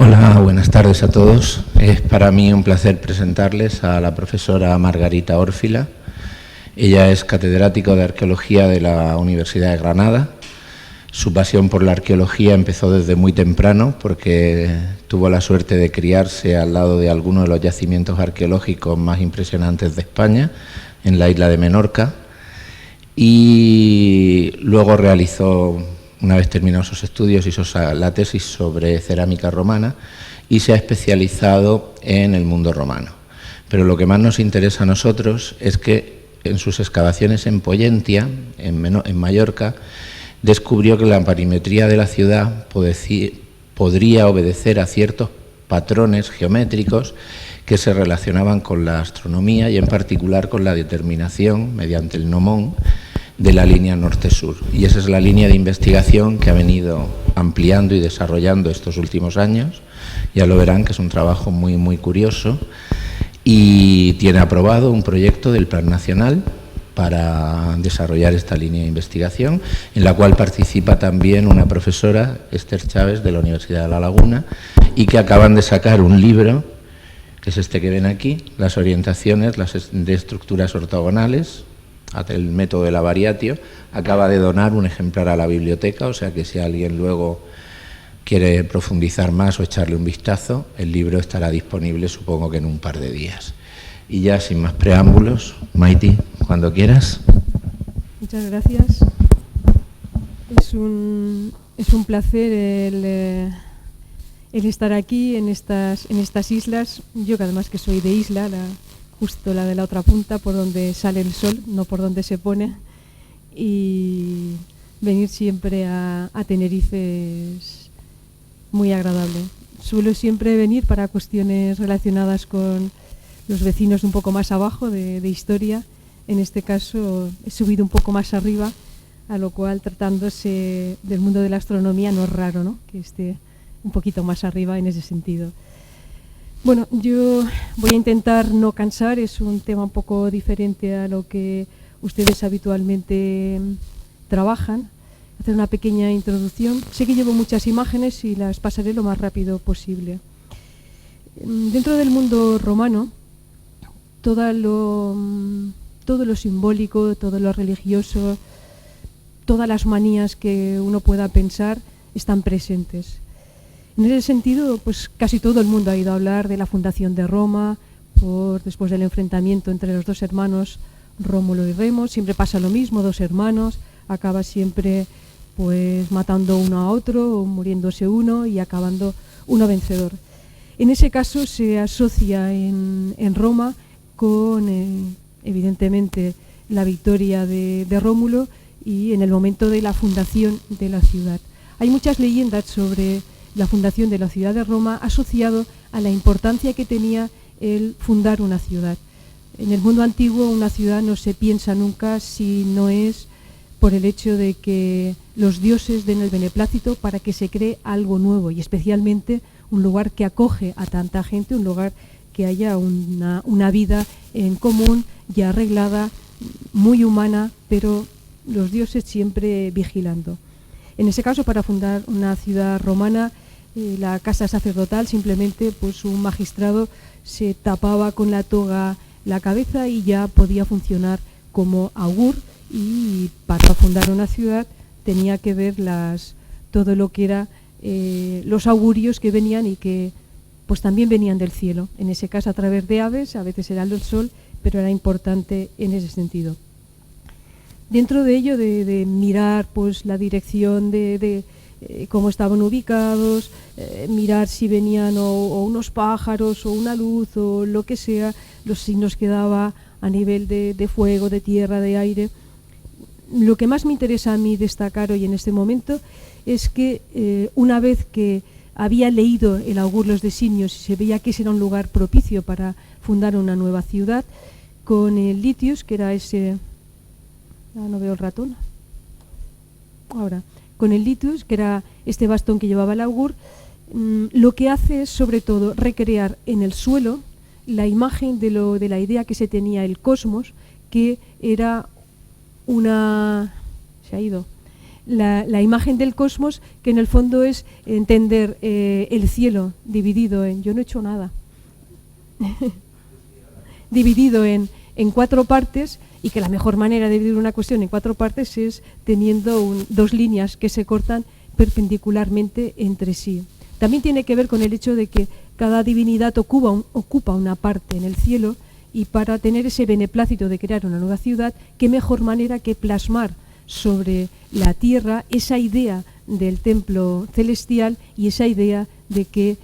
Hola, buenas tardes a todos. Es para mí un placer presentarles a la profesora Margarita Órfila. Ella es catedrático de Arqueología de la Universidad de Granada. Su pasión por la arqueología empezó desde muy temprano porque tuvo la suerte de criarse al lado de algunos de los yacimientos arqueológicos más impresionantes de España, en la isla de Menorca, y luego realizó, una vez terminados sus estudios, hizo la tesis sobre cerámica romana y se ha especializado en el mundo romano. Pero lo que más nos interesa a nosotros es que en sus excavaciones en Pollentia, en Mallorca, descubrió que la parimetría de la ciudad podría obedecer a ciertos patrones geométricos que se relacionaban con la astronomía y en particular con la determinación, mediante el gnomón, de la línea norte-sur. Y esa es la línea de investigación que ha venido ampliando y desarrollando estos últimos años. Ya lo verán que es un trabajo muy, muy curioso y tiene aprobado un proyecto del Plan Nacional para desarrollar esta línea de investigación, en la cual participa también una profesora, Esther Chávez, de la Universidad de La Laguna, y que acaban de sacar un libro, que es este que ven aquí, Las orientaciones de estructuras ortogonales, el método de la variatio. Acaba de donar un ejemplar a la biblioteca, o sea que si alguien luego quiere profundizar más o echarle un vistazo, el libro estará disponible, supongo que en un par de días. Y ya sin más preámbulos, Maiti, cuando quieras. Muchas gracias. Es un placer el estar aquí en estas islas. Yo que además que soy de isla, justo la de la otra punta, por donde sale el sol, no por donde se pone. Y venir siempre a Tenerife es muy agradable. Suelo siempre venir para cuestiones relacionadas con los vecinos un poco más abajo de historia. En este caso he subido un poco más arriba, a lo cual, tratándose del mundo de la astronomía, no es raro, ¿no?, que esté un poquito más arriba en ese sentido. Bueno, yo voy a intentar no cansar, es un tema un poco diferente a lo que ustedes habitualmente trabajan. Hacer una pequeña introducción. Sé que llevo muchas imágenes y las pasaré lo más rápido posible. Dentro del mundo romano, todo lo simbólico, todo lo religioso, todas las manías que uno pueda pensar están presentes. En ese sentido, pues casi todo el mundo ha ido a hablar de la fundación de Roma, después del enfrentamiento entre los dos hermanos Rómulo y Remo. Siempre pasa lo mismo, dos hermanos, acaba siempre pues matando uno a otro, o muriéndose uno y acabando uno vencedor. En ese caso se asocia en Roma con, evidentemente, la victoria de Rómulo y en el momento de la fundación de la ciudad. Hay muchas leyendas sobre la fundación de la ciudad de Roma asociado a la importancia que tenía el fundar una ciudad. En el mundo antiguo una ciudad no se piensa nunca si no es por el hecho de que los dioses den el beneplácito para que se cree algo nuevo, y especialmente un lugar que acoge a tanta gente, un lugar que haya una vida en común, ya arreglada, muy humana, pero los dioses siempre vigilando. En ese caso, para fundar una ciudad romana, la casa sacerdotal, simplemente pues un magistrado se tapaba con la toga la cabeza y ya podía funcionar como augur, y para fundar una ciudad tenía que ver todo lo que era los augurios que venían y que pues también venían del cielo, en ese caso a través de aves, a veces era el sol, pero era importante en ese sentido. Dentro de ello, de mirar pues la dirección de cómo estaban ubicados, mirar si venían o unos pájaros o una luz o lo que sea, los signos que daba a nivel de fuego, de tierra, de aire. Lo que más me interesa a mí destacar hoy en este momento es que una vez que había leído el augur Los Designios y se veía que ese era un lugar propicio para fundar una nueva ciudad, con el Litius, que era ese... no veo el ratón. Ahora, con el Litius, que era este bastón que llevaba el augur, lo que hace es sobre todo recrear en el suelo la imagen de la idea que se tenía el cosmos, que era se ha ido, la imagen del cosmos, que en el fondo es entender el cielo dividido en, yo no he hecho nada, dividido en 4 partes, y que la mejor manera de dividir una cuestión en 4 partes es teniendo 2 líneas que se cortan perpendicularmente entre sí. También tiene que ver con el hecho de que cada divinidad ocupa una parte en el cielo, y para tener ese beneplácito de crear una nueva ciudad, qué mejor manera que plasmar sobre la tierra esa idea del templo celestial y esa idea de que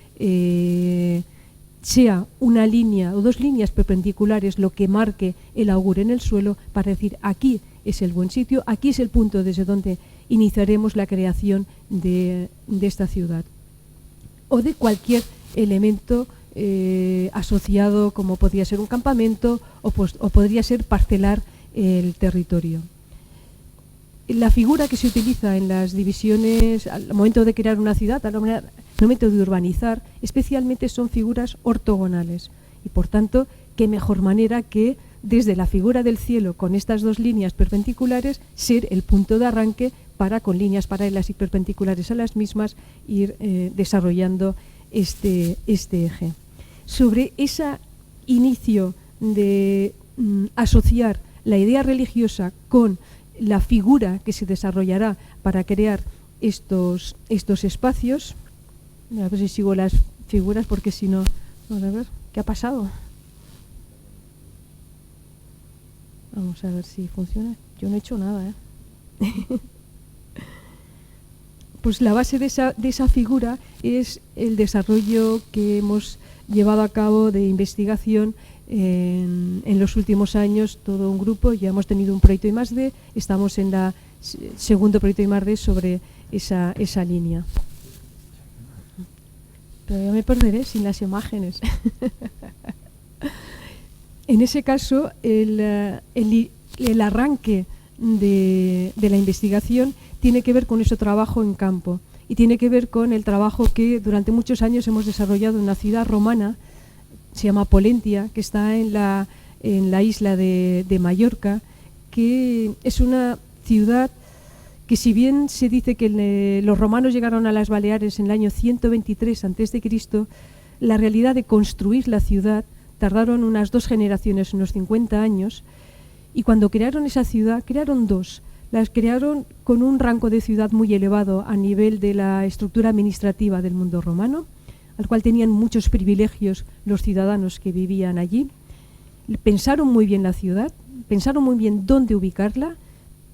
sea una línea o 2 líneas perpendiculares lo que marque el augur en el suelo, para decir aquí es el buen sitio, aquí es el punto desde donde iniciaremos la creación de esta ciudad, o de cualquier elemento asociado, como podría ser un campamento o podría ser parcelar el territorio. La figura que se utiliza en las divisiones al momento de crear una ciudad, al momento de urbanizar, especialmente son figuras ortogonales, y por tanto, qué mejor manera que desde la figura del cielo, con estas 2 líneas perpendiculares, ser el punto de arranque para, con líneas paralelas y perpendiculares a las mismas, ir desarrollando este eje. Sobre ese inicio de asociar la idea religiosa con la figura que se desarrollará para crear estos espacios, a ver si sigo las figuras, porque si no, a ver, ¿qué ha pasado? Vamos a ver si funciona. Yo no he hecho nada, ¿eh? Pues la base de esa figura es el desarrollo que hemos llevado a cabo de investigación en los últimos años, todo un grupo. Ya hemos tenido un proyecto I+D, estamos en el segundo proyecto I+D sobre esa línea. Pero ya me perderé sin las imágenes. En ese caso, el arranque de la investigación tiene que ver con ese trabajo en campo, y tiene que ver con el trabajo que durante muchos años hemos desarrollado en una ciudad romana, se llama Polentia, que está en la isla de Mallorca, que es una ciudad que, si bien se dice que los romanos llegaron a las Baleares en el año 123 a.C., la realidad de construir la ciudad tardaron unas 2 generaciones, unos 50 años, y cuando crearon esa ciudad, crearon 2. Las crearon con un rango de ciudad muy elevado a nivel de la estructura administrativa del mundo romano, al cual tenían muchos privilegios los ciudadanos que vivían allí. Pensaron muy bien la ciudad, pensaron muy bien dónde ubicarla,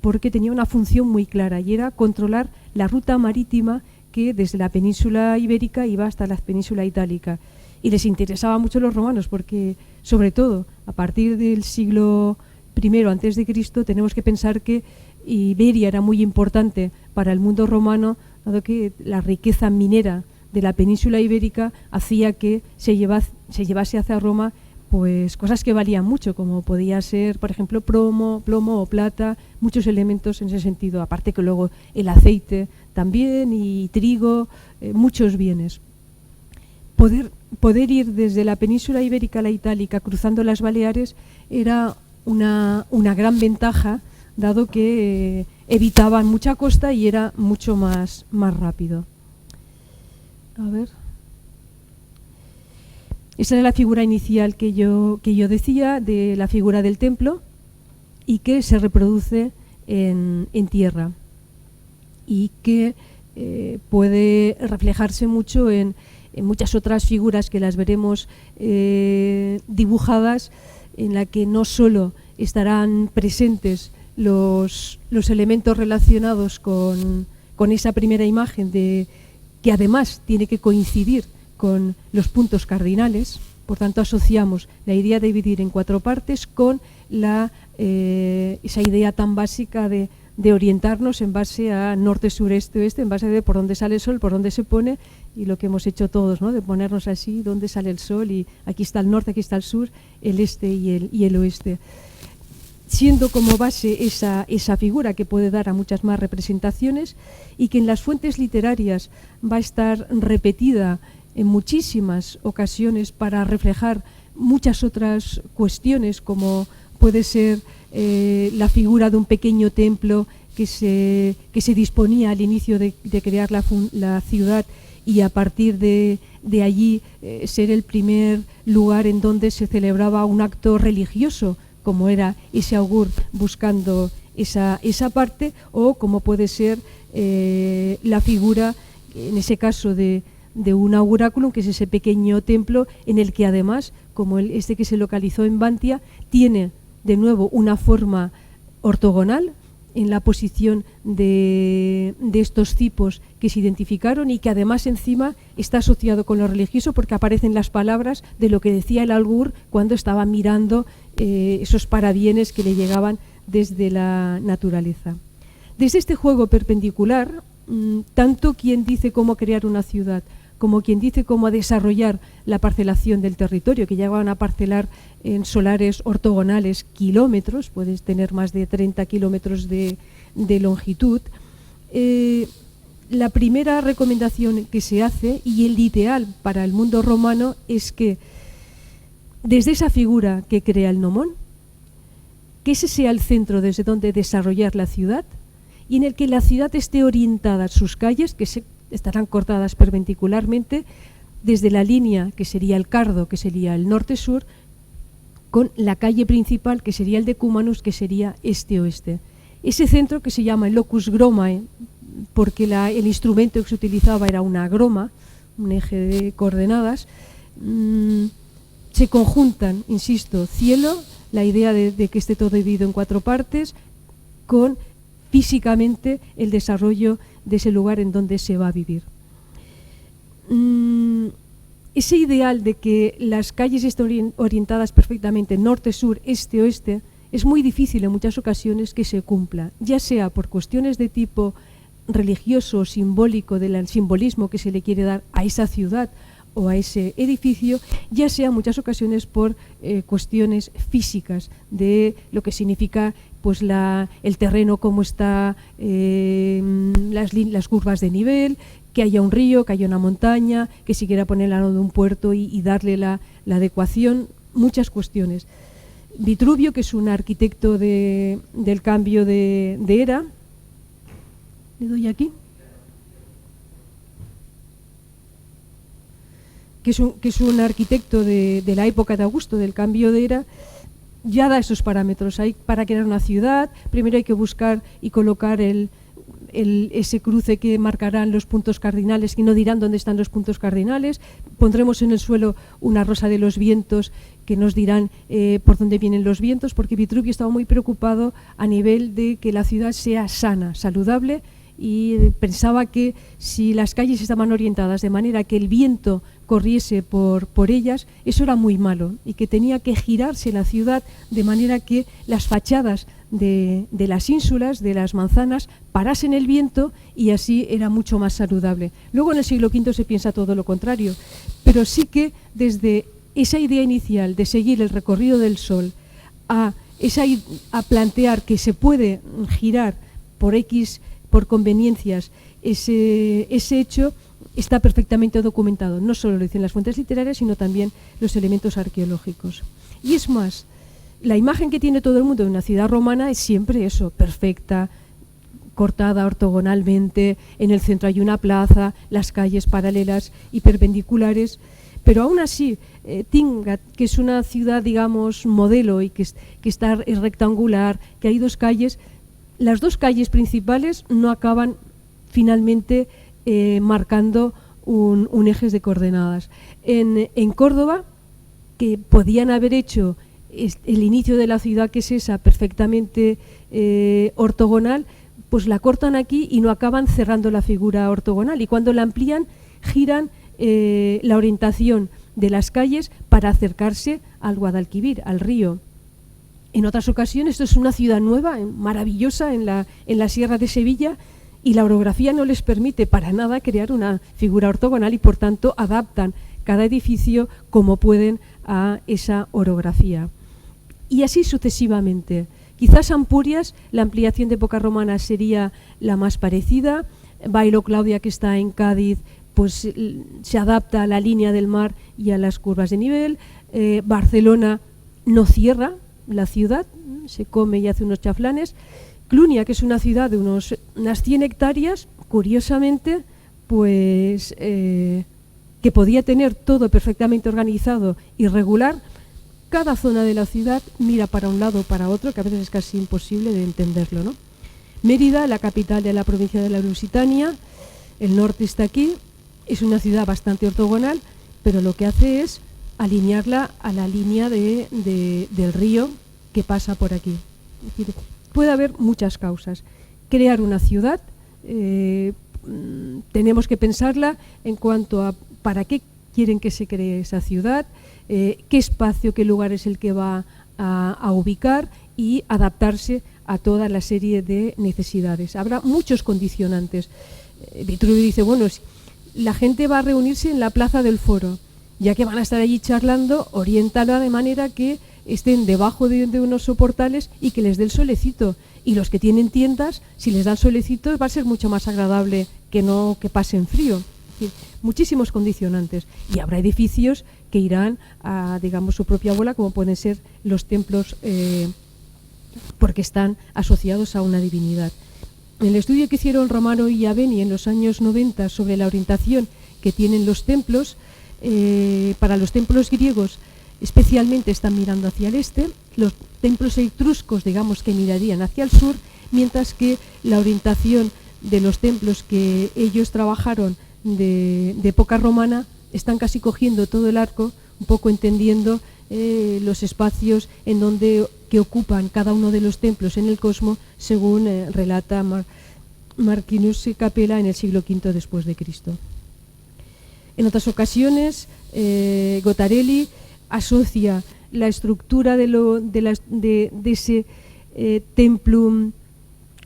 porque tenía una función muy clara, y era controlar la ruta marítima que desde la península ibérica iba hasta la península itálica. Y les interesaba mucho a los romanos porque, sobre todo, a partir del siglo I a.C., tenemos que pensar que Iberia era muy importante para el mundo romano, dado que la riqueza minera de la península ibérica hacía que se llevase hacia Roma pues cosas que valían mucho, como podía ser, por ejemplo, plomo o plata, muchos elementos en ese sentido, aparte que luego el aceite también, y trigo, muchos bienes. Poder ir desde la península ibérica a la itálica cruzando las Baleares era una gran ventaja, dado que evitaban mucha costa y era mucho más rápido. A ver. Esa era la figura inicial que yo decía, de la figura del templo, y que se reproduce en tierra, y que puede reflejarse mucho en muchas otras figuras que las veremos dibujadas, en la que no solo estarán presentes los elementos relacionados con esa primera imagen, que además tiene que coincidir con los puntos cardinales. Por tanto, asociamos la idea de dividir en 4 partes con esa idea tan básica de orientarnos en base a norte, sur, este, oeste, en base de por dónde sale el sol, por dónde se pone, y lo que hemos hecho todos, ¿no?, de ponernos así, dónde sale el sol, y aquí está el norte, aquí está el sur, el este y el oeste. Siendo como base esa figura, que puede dar a muchas más representaciones, y que en las fuentes literarias va a estar repetida en muchísimas ocasiones para reflejar muchas otras cuestiones, como puede ser la figura de un pequeño templo que se disponía al inicio de crear la ciudad, y a partir de allí ser el primer lugar en donde se celebraba un acto religioso, como era ese augur buscando esa parte, o como puede ser la figura, en ese caso de un auguráculum, que es ese pequeño templo en el que además, como este que se localizó en Bantia, tiene de nuevo una forma ortogonal en la posición de estos cipos que se identificaron, y que además encima está asociado con lo religioso, porque aparecen las palabras de lo que decía el augur cuando estaba mirando esos parabienes que le llegaban desde la naturaleza. Desde este juego perpendicular, tanto quien dice cómo crear una ciudad como quien dice cómo desarrollar la parcelación del territorio, que llegaban a parcelar en solares ortogonales kilómetros, puedes tener más de 30 kilómetros de longitud. La primera recomendación que se hace, y el ideal para el mundo romano, es que desde esa figura que crea el nomón, que ese sea el centro desde donde desarrollar la ciudad, y en el que la ciudad esté orientada a sus calles, que estarán cortadas perpendicularmente desde la línea que sería el cardo, que sería el norte-sur, con la calle principal, que sería el decumanus, que sería este-oeste. Ese centro, que se llama el locus gromae, porque el instrumento que se utilizaba era una groma, un eje de coordenadas, se conjuntan, insisto, cielo, la idea de que esté todo dividido en 4 partes, con físicamente el desarrollo de ese lugar en donde se va a vivir. Ese ideal de que las calles estén orientadas perfectamente norte-sur, este-oeste, es muy difícil en muchas ocasiones que se cumpla, ya sea por cuestiones de tipo religioso o simbólico, del simbolismo que se le quiere dar a esa ciudad o a ese edificio, ya sea en muchas ocasiones por cuestiones físicas de lo que significa pues el terreno, cómo está, las curvas de nivel, que haya un río, que haya una montaña, que si quiera poner al lado de un puerto y darle la adecuación, muchas cuestiones. Vitruvio, que es un arquitecto del cambio de era, le doy aquí, que es un arquitecto de la época de Augusto, del cambio de era, ya da esos parámetros. Para crear una ciudad, primero hay que buscar y colocar ese cruce que marcarán los puntos cardinales, que no dirán dónde están los puntos cardinales. Pondremos en el suelo una rosa de los vientos que nos dirán por dónde vienen los vientos, porque Vitruvio estaba muy preocupado a nivel de que la ciudad sea sana, saludable, y pensaba que si las calles estaban orientadas de manera que el viento corriese por ellas, eso era muy malo, y que tenía que girarse la ciudad de manera que las fachadas de las ínsulas, de las manzanas, parasen el viento, y así era mucho más saludable. Luego en el siglo V se piensa todo lo contrario, pero sí que desde esa idea inicial de seguir el recorrido del Sol a plantear que se puede girar por conveniencias ese hecho, está perfectamente documentado. No solo lo dicen las fuentes literarias, sino también los elementos arqueológicos. Y es más, la imagen que tiene todo el mundo de una ciudad romana es siempre eso, perfecta, cortada ortogonalmente, en el centro hay una plaza, las calles paralelas y perpendiculares, pero aún así, Tingat, que es una ciudad, digamos, modelo, y que está rectangular, que hay 2 calles, las 2 calles principales no acaban finalmente marcando un eje de coordenadas. En Córdoba, que podían haber hecho el inicio de la ciudad, que es esa, perfectamente ortogonal, pues la cortan aquí y no acaban cerrando la figura ortogonal, y cuando la amplían giran la orientación de las calles para acercarse al Guadalquivir, al río. En otras ocasiones, esto es una ciudad nueva, maravillosa, en la Sierra de Sevilla, y la orografía no les permite para nada crear una figura ortogonal, y por tanto adaptan cada edificio como pueden a esa orografía. Y así sucesivamente. Quizás Ampurias, la ampliación de época romana sería la más parecida. Bailo Claudia, que está en Cádiz, pues se adapta a la línea del mar y a las curvas de nivel. Barcelona no cierra la ciudad, se come y hace unos chaflanes. Clunia, que es una ciudad de unas 100 hectáreas, curiosamente, pues que podía tener todo perfectamente organizado y regular, cada zona de la ciudad mira para un lado o para otro, que a veces es casi imposible de entenderlo, ¿no? Mérida, la capital de la provincia de la Lusitania, el norte está aquí, es una ciudad bastante ortogonal, pero lo que hace es alinearla a la línea del río que pasa por aquí. Es decir, puede haber muchas causas. Crear una ciudad, tenemos que pensarla en cuanto a para qué quieren que se cree esa ciudad, qué espacio, qué lugar es el que va a ubicar y adaptarse a toda la serie de necesidades. Habrá muchos condicionantes. Vitruvio dice, bueno, si la gente va a reunirse en la plaza del Foro, ya que van a estar allí charlando, oriéntala de manera que estén debajo de unos soportales y que les dé el solecito. Y los que tienen tiendas, si les dan solecito, va a ser mucho más agradable que no que pasen frío. Es decir, muchísimos condicionantes. Y habrá edificios que irán a, digamos, su propia bola, como pueden ser los templos, porque están asociados a una divinidad. En el estudio que hicieron Romano y Aveni en los años 90 sobre la orientación que tienen los templos, para los templos griegos especialmente están mirando hacia el este, los templos etruscos digamos que mirarían hacia el sur, mientras que la orientación de los templos que ellos trabajaron de época romana están casi cogiendo todo el arco, un poco entendiendo los espacios en donde que ocupan cada uno de los templos en el cosmos, según relata Marquinus Capella en el siglo V después de Cristo. En otras ocasiones, Gottarelli asocia la estructura de ese templum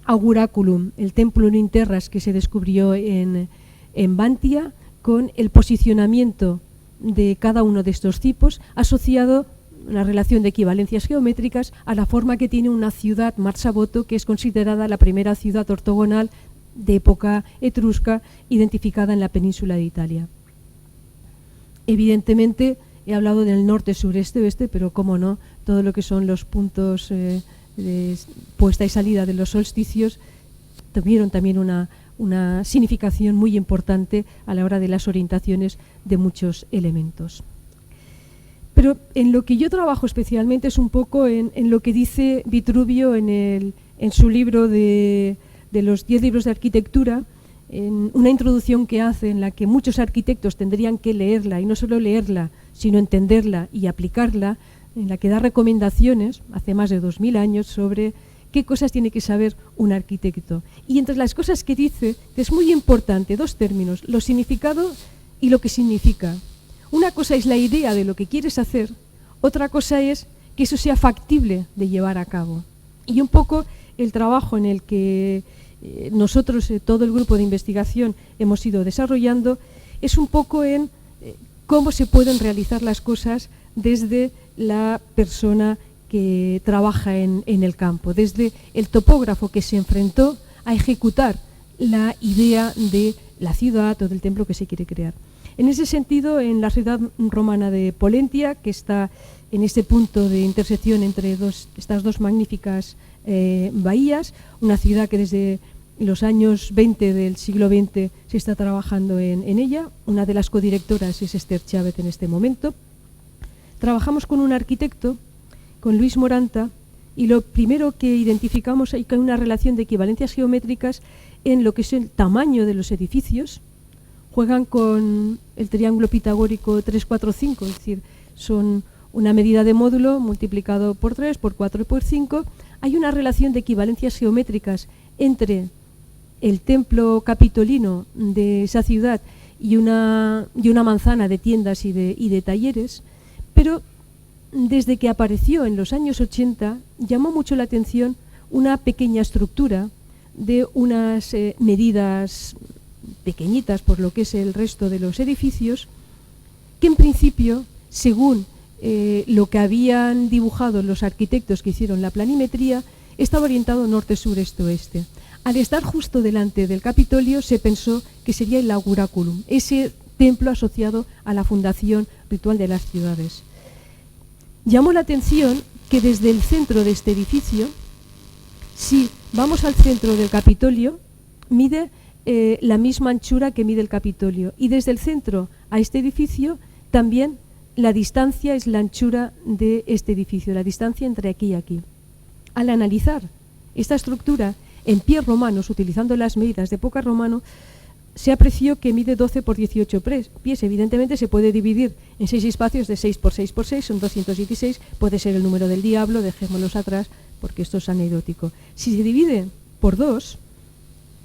auguraculum, el templum in terras que se descubrió en Bantia, con el posicionamiento de cada uno de estos tipos, asociado una relación de equivalencias geométricas a la forma que tiene una ciudad Marsaboto, que es considerada la primera ciudad ortogonal de época etrusca identificada en la península de Italia. Evidentemente he hablado del norte, sureste, oeste, pero cómo no, todo lo que son los puntos de puesta y salida de los solsticios tuvieron también una significación muy importante a la hora de las orientaciones de muchos elementos. Pero en lo que yo trabajo especialmente es un poco en lo que dice Vitruvio en su libro de los 10 libros de arquitectura, en una introducción que hace en la que muchos arquitectos tendrían que leerla, y no solo leerla, sino entenderla y aplicarla, en la que da recomendaciones, hace más de 2000 años, sobre qué cosas tiene que saber un arquitecto. Y entre las cosas que dice, es muy importante, dos términos, lo significado y lo que significa. Una cosa es la idea de lo que quieres hacer, otra cosa es que eso sea factible de llevar a cabo. Y un poco el trabajo en el que nosotros, todo el grupo de investigación, hemos ido desarrollando, es un poco en cómo se pueden realizar las cosas desde la persona que trabaja en el campo, desde el topógrafo que se enfrentó a ejecutar la idea de la ciudad o del templo que se quiere crear. En ese sentido, en la ciudad romana de Pollentia, que está en este punto de intersección entre estas dos magníficas bahías, una ciudad que desde los años 20 del siglo XX se está trabajando en ella, una de las codirectoras es Esther Chávez en este momento. Trabajamos con un arquitecto, con Luis Moranta, y lo primero que identificamos es que hay una relación de equivalencias geométricas en lo que es el tamaño de los edificios. Juegan con el triángulo pitagórico 3, 4, 5, es decir, son una medida de módulo multiplicado por 3, por 4 y por 5. Hay una relación de equivalencias geométricas entre el templo capitolino de esa ciudad y una manzana de tiendas y de talleres, pero desde que apareció en los años 80 llamó mucho la atención una pequeña estructura de unas medidas pequeñitas por lo que es el resto de los edificios, que en principio, según lo que habían dibujado los arquitectos que hicieron la planimetría, estaba orientado norte, sur, este, oeste. Al estar justo delante del Capitolio se pensó que sería el Auguraculum, ese templo asociado a la fundación ritual de las ciudades. Llamó la atención que desde el centro de este edificio, si vamos al centro del Capitolio, mide la misma anchura que mide el Capitolio, y desde el centro a este edificio también la distancia es la anchura de este edificio, la distancia entre aquí y aquí. Al analizar esta estructura en pies romanos, utilizando las medidas de época romano, se apreció que mide 12 por 18 pies. Evidentemente se puede dividir en 6 espacios de 6 por 6 por 6, son 216, puede ser el número del diablo, dejémoslos atrás porque esto es anecdótico. Si se divide por 2,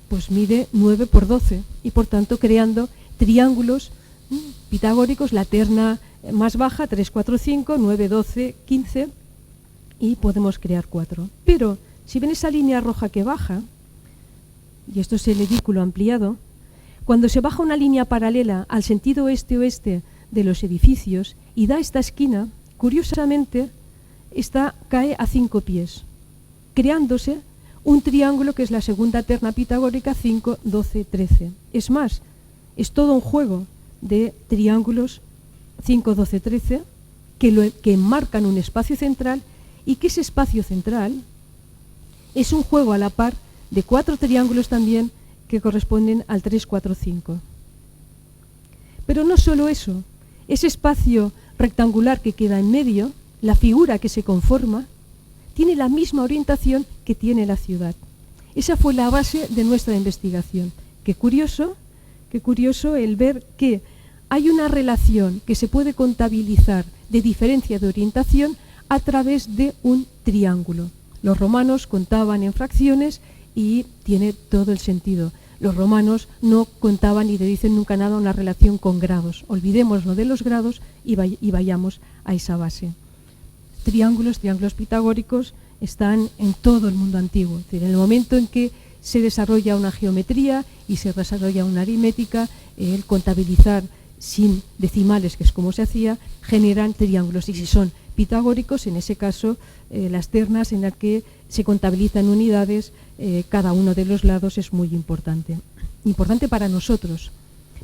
pues mide 9 por 12 y por tanto creando triángulos pitagóricos, la terna más baja, 3, 4, 5, 9, 12, 15 y podemos crear 4. Pero si ven esa línea roja que baja, y esto es el edículo ampliado, cuando se baja una línea paralela al sentido este-oeste de los edificios y da esta esquina, curiosamente, esta cae a 5 pies, creándose un triángulo que es la segunda terna pitagórica, 5, 12, 13. Es más, es todo un juego de triángulos 5, 12, 13 que enmarcan un espacio central y que ese espacio central es un juego a la par de 4 triángulos también que corresponden al 3, 4, 5. Pero no solo eso, ese espacio rectangular que queda en medio, la figura que se conforma, tiene la misma orientación que tiene la ciudad. Esa fue la base de nuestra investigación. Qué curioso el ver que hay una relación que se puede contabilizar de diferencia de orientación a través de un triángulo. Los romanos contaban en fracciones y tiene todo el sentido. Los romanos no contaban ni le dicen nunca nada una relación con grados. Olvidémonos de los grados y vayamos a esa base. Triángulos pitagóricos están en todo el mundo antiguo. Es decir, en el momento en que se desarrolla una geometría y se desarrolla una aritmética, el contabilizar sin decimales, que es como se hacía, generan triángulos. Y si son pitagóricos, en ese caso, las ternas en las que se contabilizan unidades, cada uno de los lados es muy importante. Importante para nosotros.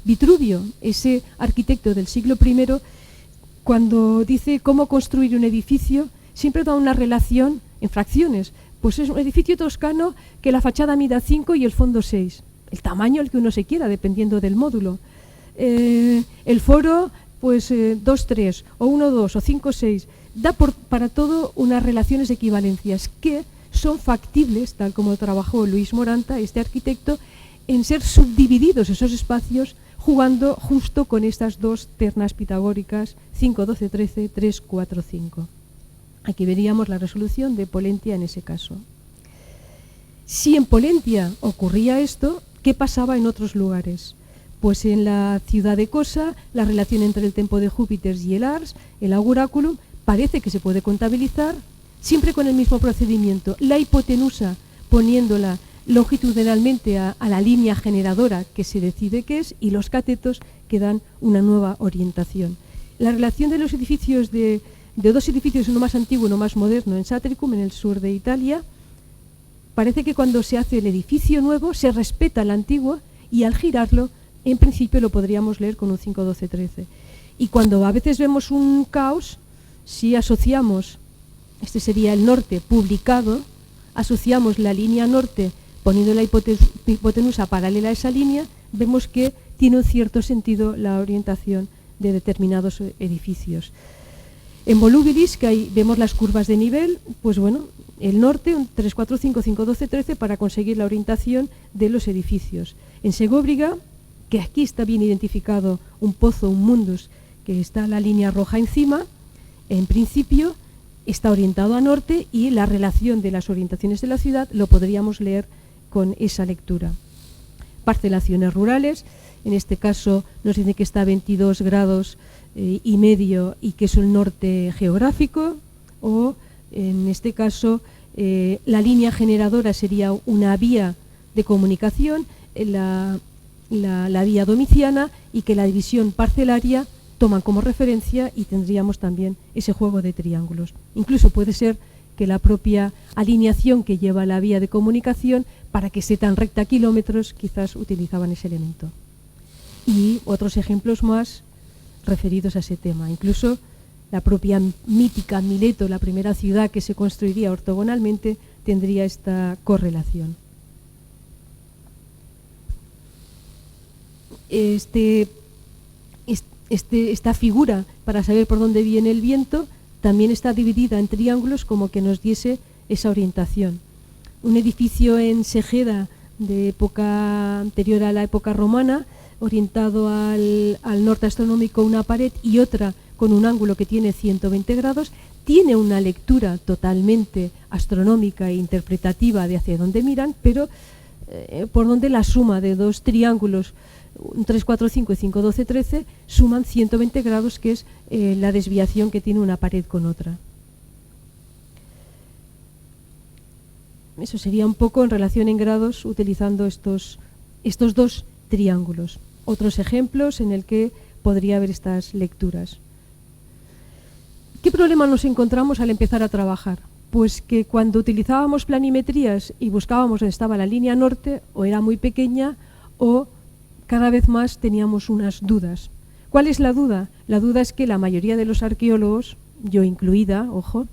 Vitruvio, ese arquitecto del siglo I, cuando dice cómo construir un edificio, siempre da una relación en fracciones. Pues es un edificio toscano que la fachada mida 5 y el fondo 6. El tamaño el que uno se quiera, dependiendo del módulo. El foro, pues 2, 3, o 1, 2, o 5, 6. Da para todo unas relaciones de equivalencias que son factibles, tal como trabajó Luis Moranta, este arquitecto, en ser subdivididos esos espacios jugando justo con estas dos ternas pitagóricas 5, 12, 13, 3, 4, 5. Aquí veríamos la resolución de Polentia en ese caso. Si en Polentia ocurría esto, ¿qué pasaba en otros lugares? Pues en la ciudad de Cosa, la relación entre el tempo de Júpiter y el Ars, el Auguraculum, parece que se puede contabilizar siempre con el mismo procedimiento. La hipotenusa poniéndola longitudinalmente a la línea generadora que se decide que es, y los catetos que dan una nueva orientación. La relación de los edificios de dos edificios, uno más antiguo y uno más moderno, en Satricum, en el sur de Italia, parece que cuando se hace el edificio nuevo se respeta el antiguo y al girarlo, en principio lo podríamos leer con un 5, 12, 13. Y cuando a veces vemos un caos, si asociamos, este sería el norte publicado, asociamos la línea norte poniendo la hipotenusa paralela a esa línea, vemos que tiene un cierto sentido la orientación de determinados edificios. En Volubilis, que ahí vemos las curvas de nivel, pues bueno, el norte, un 3, 4, 5, 5, 12, 13, para conseguir la orientación de los edificios. En Segóbriga, que aquí está bien identificado un pozo, un mundus, que está la línea roja encima, en principio está orientado a norte y la relación de las orientaciones de la ciudad lo podríamos leer con esa lectura. Parcelaciones rurales, en este caso nos dice que está a 22 grados y medio y que es el norte geográfico, o en este caso la línea generadora sería una vía de comunicación, la vía domiciana, y que la división parcelaria toman como referencia y tendríamos también ese juego de triángulos. Incluso puede ser que la propia alineación que lleva la vía de comunicación, para que esté tan recta kilómetros, quizás utilizaban ese elemento. Y otros ejemplos más referidos a ese tema. Incluso la propia mítica Mileto, la primera ciudad que se construiría ortogonalmente, tendría esta correlación. Esta figura, para saber por dónde viene el viento, también está dividida en triángulos como que nos diese esa orientación. Un edificio en Segeda de época anterior a la época romana, orientado al norte astronómico, una pared y otra con un ángulo que tiene 120 grados, tiene una lectura totalmente astronómica e interpretativa de hacia dónde miran, pero por donde la suma de dos triángulos, 3, 4, 5 y 5, 12, 13, suman 120 grados, que es la desviación que tiene una pared con otra. Eso sería un poco en relación en grados utilizando estos dos triángulos. Otros ejemplos en el que podría haber estas lecturas. ¿Qué problema nos encontramos al empezar a trabajar? Pues que cuando utilizábamos planimetrías y buscábamos dónde estaba la línea norte, o era muy pequeña o cada vez más teníamos unas dudas. ¿Cuál es la duda? La duda es que la mayoría de los arqueólogos, yo incluida, ojo,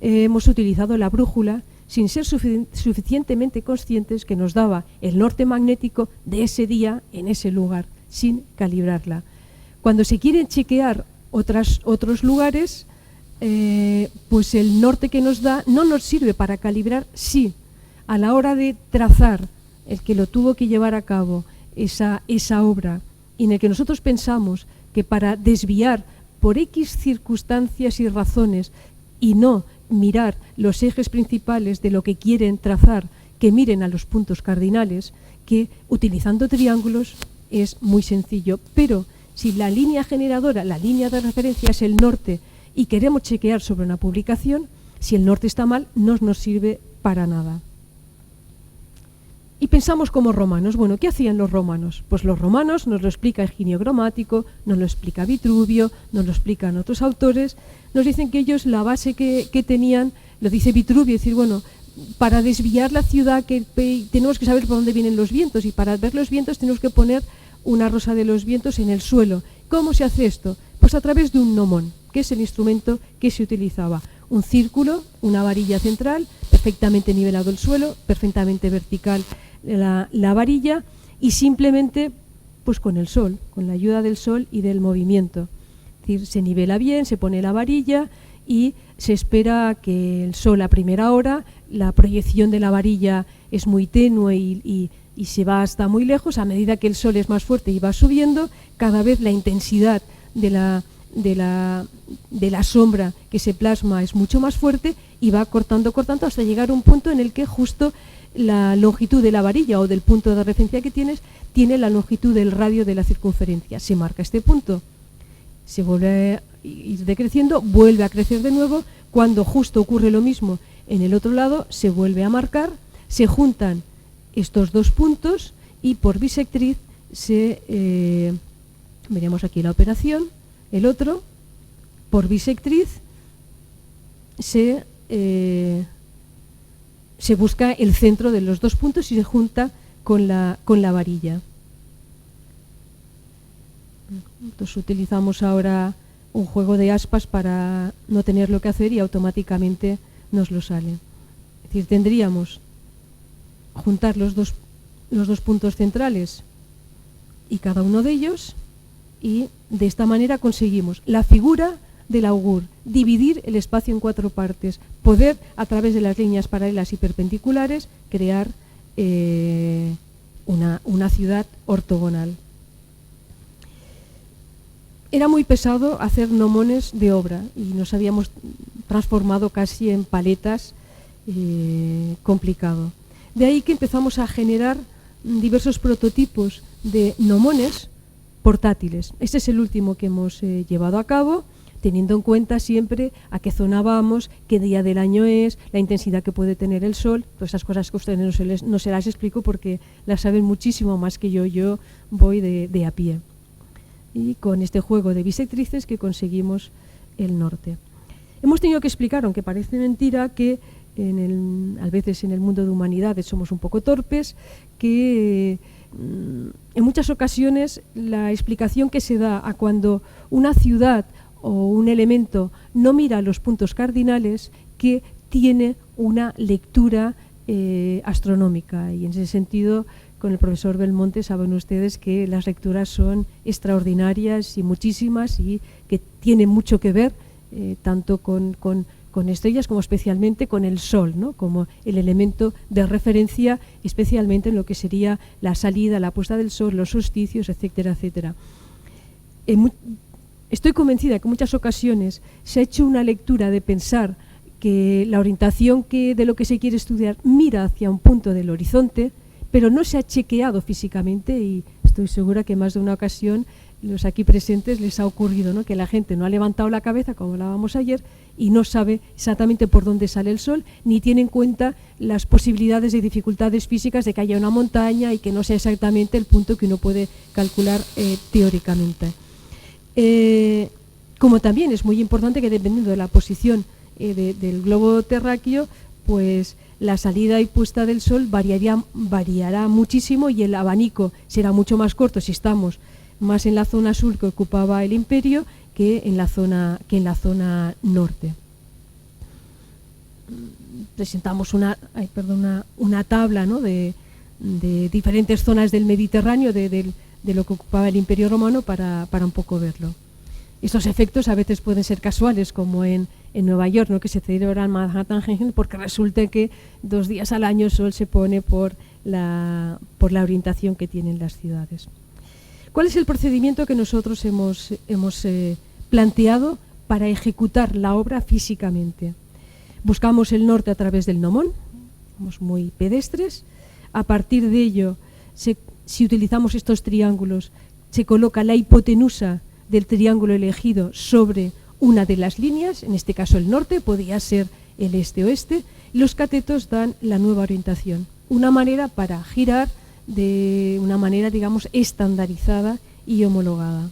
hemos utilizado la brújula sin ser suficientemente conscientes que nos daba el norte magnético de ese día en ese lugar, sin calibrarla. Cuando se quieren chequear otros lugares, pues el norte que nos da no nos sirve para calibrar, sí, a la hora de trazar, el que lo tuvo que llevar a cabo esa obra, y en el que nosotros pensamos que para desviar por X circunstancias y razones y no mirar los ejes principales de lo que quieren trazar, que miren a los puntos cardinales, que utilizando triángulos es muy sencillo. Pero si la línea generadora, la línea de referencia es el norte y queremos chequear sobre una publicación, si el norte está mal, no nos sirve para nada. Y pensamos como romanos. Bueno, ¿qué hacían los romanos? Pues los romanos nos lo explica Higinio Gramático, nos lo explica Vitruvio, nos lo explican otros autores. Nos dicen que ellos la base que tenían, lo dice Vitruvio, es decir, bueno, para desviar la ciudad tenemos que saber por dónde vienen los vientos, y para ver los vientos tenemos que poner una rosa de los vientos en el suelo. ¿Cómo se hace esto? Pues a través de un gnomón, que es el instrumento que se utilizaba. Un círculo, una varilla central, perfectamente nivelado el suelo, perfectamente vertical la varilla, y simplemente pues con el sol, con la ayuda del sol y del movimiento. Es decir, se nivela bien, se pone la varilla y se espera que el sol a primera hora, la proyección de la varilla es muy tenue y se va hasta muy lejos. A medida que el sol es más fuerte y va subiendo, cada vez la intensidad de la sombra que se plasma es mucho más fuerte y va cortando hasta llegar a un punto en el que justo la longitud de la varilla o del punto de referencia que tienes tiene la longitud del radio de la circunferencia. Se marca este punto, se vuelve a ir decreciendo, vuelve a crecer de nuevo. Cuando justo ocurre lo mismo en el otro lado, se vuelve a marcar, se juntan estos dos puntos y por bisectriz veremos aquí la operación, el otro, por bisectriz se busca el centro de los dos puntos y se junta con la varilla. Entonces utilizamos ahora un juego de aspas para no tenerlo que hacer y automáticamente nos lo sale. Es decir, tendríamos juntar los dos puntos centrales y cada uno de ellos, y de esta manera conseguimos la figura del augur, dividir el espacio en 4 partes, poder a través de las líneas paralelas y perpendiculares crear una ciudad ortogonal. Era muy pesado hacer gnomones de obra y nos habíamos transformado casi en paletas, complicado. De ahí que empezamos a generar diversos prototipos de gnomones portátiles. Este es el último que hemos llevado a cabo, teniendo en cuenta siempre a qué zona vamos, qué día del año es, la intensidad que puede tener el sol, todas esas cosas que a ustedes no se las explico porque las saben muchísimo más que yo. Yo voy de a pie. Y con este juego de bisectrices que conseguimos el norte. Hemos tenido que explicar, aunque parece mentira, que a veces en el mundo de humanidades somos un poco torpes, que en muchas ocasiones la explicación que se da a cuando una ciudad o un elemento no mira los puntos cardinales, que tiene una lectura astronómica, y en ese sentido con el profesor Belmonte saben ustedes que las lecturas son extraordinarias y muchísimas, y que tienen mucho que ver tanto con estrellas como especialmente con el Sol, ¿no? Como el elemento de referencia, especialmente en lo que sería la salida, la puesta del Sol, los solsticios, etcétera, etcétera. Estoy convencida que en muchas ocasiones se ha hecho una lectura de pensar que la orientación de lo que se quiere estudiar mira hacia un punto del horizonte, pero no se ha chequeado físicamente, y estoy segura que más de una ocasión los aquí presentes les ha ocurrido, ¿no? Que la gente no ha levantado la cabeza, como hablábamos ayer, y no sabe exactamente por dónde sale el Sol, ni tiene en cuenta las posibilidades de dificultades físicas de que haya una montaña y que no sea exactamente el punto que uno puede calcular teóricamente. Como también es muy importante que, dependiendo de la posición del globo terráqueo, pues la salida y puesta del Sol variará muchísimo, y el abanico será mucho más corto si estamos más en la zona sur que ocupaba el Imperio que en la zona norte. Presentamos una tabla, ¿no? de diferentes zonas del Mediterráneo de lo que ocupaba el Imperio Romano para un poco verlo. Estos efectos a veces pueden ser casuales, como en Nueva York, ¿no? Que se celebra el Manhattan Hanging porque resulta que 2 días al año el Sol se pone por la orientación que tienen las ciudades. ¿Cuál es el procedimiento que nosotros hemos planteado para ejecutar la obra físicamente? Buscamos el norte a través del gnomón, somos muy pedestres. A partir de ello, si utilizamos estos triángulos, se coloca la hipotenusa del triángulo elegido sobre una de las líneas, en este caso el norte, podría ser el este-oeste, y los catetos dan la nueva orientación. Una manera para girar de una manera, digamos, estandarizada y homologada.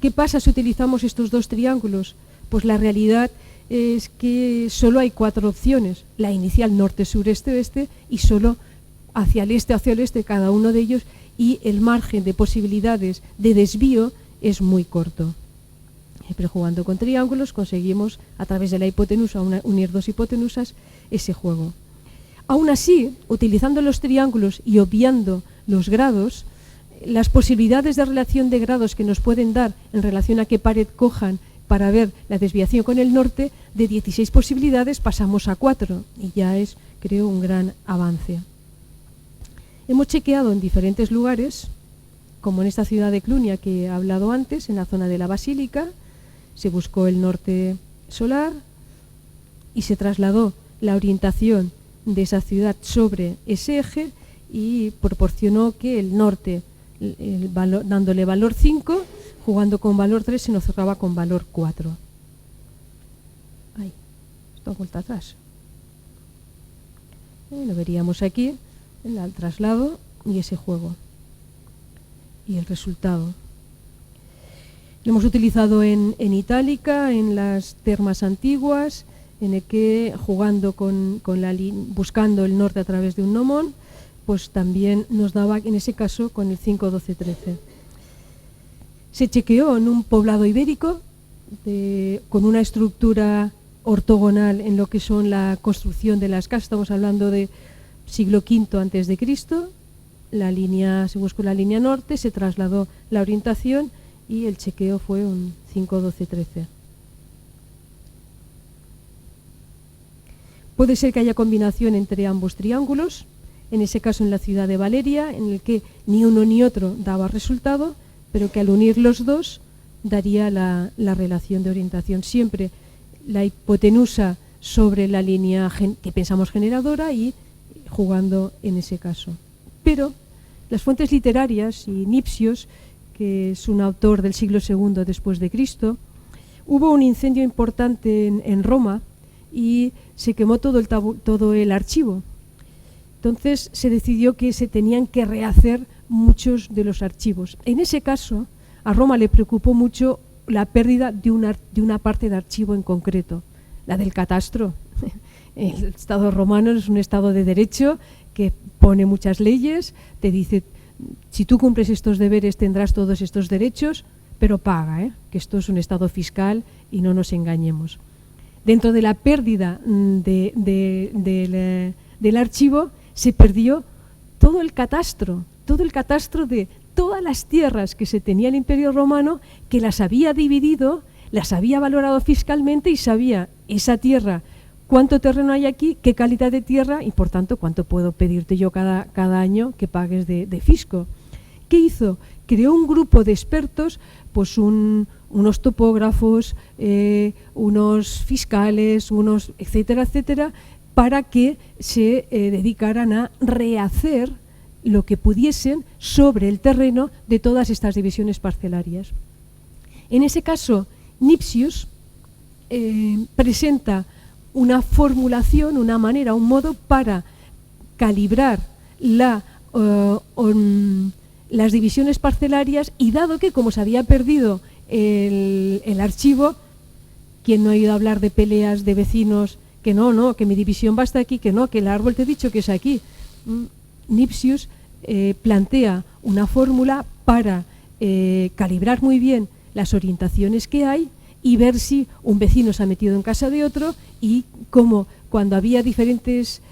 ¿Qué pasa si utilizamos estos 2 triángulos? Pues la realidad es que solo hay 4 opciones, la inicial norte, sur, este, oeste, y solo hacia el este, hacia el oeste cada uno de ellos, y el margen de posibilidades de desvío es muy corto. Siempre jugando con triángulos conseguimos, a través de la hipotenusa, unir 2 hipotenusas, ese juego. Aún así, utilizando los triángulos y obviando los grados, las posibilidades de relación de grados que nos pueden dar en relación a qué pared cojan para ver la desviación con el norte, de 16 posibilidades pasamos a 4, y ya es, creo, un gran avance. Hemos chequeado en diferentes lugares, como en esta ciudad de Clunia que he hablado antes, en la zona de la Basílica, se buscó el norte solar y se trasladó la orientación de esa ciudad sobre ese eje, y proporcionó que el norte, dándole valor 5, jugando con valor 3, se nos cerraba con valor 4. Ahí, esto vuelta atrás. Lo veríamos aquí, el traslado y ese juego. Y el resultado. Lo hemos utilizado en Itálica, en las termas antiguas, en el que jugando buscando el norte a través de un gnomón, pues también nos daba, en ese caso, con el 5, 12, 13. Se chequeó en un poblado ibérico con una estructura ortogonal en lo que son la construcción de las casas. Estamos hablando de siglo V antes de Cristo. Se buscó la línea norte, se trasladó la orientación y el chequeo fue un 5, 12, 13. Puede ser que haya combinación entre ambos triángulos, en ese caso en la ciudad de Valeria, en el que ni uno ni otro daba resultado, pero que al unir los dos daría la relación de orientación. Siempre la hipotenusa sobre la línea que pensamos generadora y jugando en ese caso. Pero las fuentes literarias, y Nipsios, que es un autor del siglo II después de Cristo, hubo un incendio importante en Roma y se quemó todo el archivo. Entonces se decidió que se tenían que rehacer muchos de los archivos. En ese caso, a Roma le preocupó mucho la pérdida de una parte de archivo en concreto, la del catastro. El Estado romano es un Estado de derecho que pone muchas leyes, te dice, si tú cumples estos deberes tendrás todos estos derechos, pero paga, que esto es un Estado fiscal y no nos engañemos. dentro de la pérdida del archivo, se perdió todo el catastro de todas las tierras que se tenía el Imperio Romano, que las había dividido, las había valorado fiscalmente y sabía esa tierra, cuánto terreno hay aquí, qué calidad de tierra y por tanto cuánto puedo pedirte yo cada año que pagues de fisco. ¿Qué hizo? Creó un grupo de expertos, pues unos topógrafos, unos fiscales, unos etcétera, etcétera, para que se dedicaran a rehacer lo que pudiesen sobre el terreno de todas estas divisiones parcelarias. En ese caso, Nipsius presenta una formulación, una manera, un modo para calibrar las divisiones parcelarias, y dado que, como se había perdido el archivo, ¿quién no ha oído hablar de peleas de vecinos? Que no, que mi división va hasta aquí, que no, que el árbol te he dicho que es aquí. Nipsius plantea una fórmula para calibrar muy bien las orientaciones que hay y ver si un vecino se ha metido en casa de otro, y cómo cuando había diferentes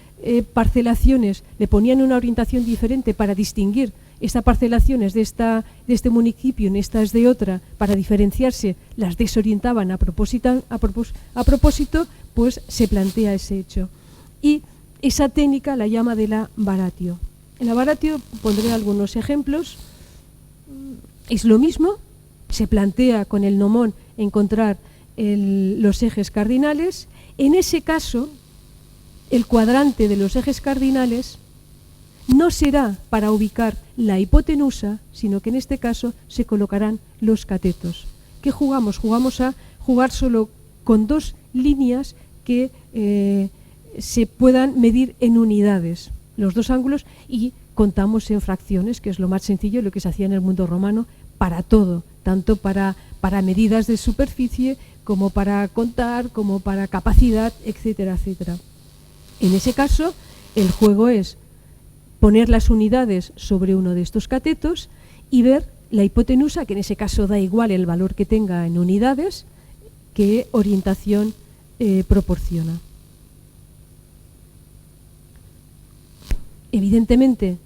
parcelaciones le ponían una orientación diferente para distinguir esta parcelación es de este municipio, en esta es de otra, para diferenciarse, las desorientaban a propósito, pues se plantea ese hecho. Y esa técnica la llama de la varatio. En la varatio pondré algunos ejemplos. Es lo mismo, se plantea con el gnomón encontrar los ejes cardinales. En ese caso, el cuadrante de los ejes cardinales no será para ubicar la hipotenusa, sino que en este caso se colocarán los catetos. ¿Qué jugamos? Jugamos a jugar solo con dos líneas que se puedan medir en unidades, los dos ángulos, y contamos en fracciones, que es lo más sencillo, lo que se hacía en el mundo romano para todo, tanto para medidas de superficie, como para contar, como para capacidad, etcétera, etcétera. En ese caso, el juego es poner las unidades sobre uno de estos catetos y ver la hipotenusa, que en ese caso da igual el valor que tenga en unidades, qué orientación proporciona. Evidentemente,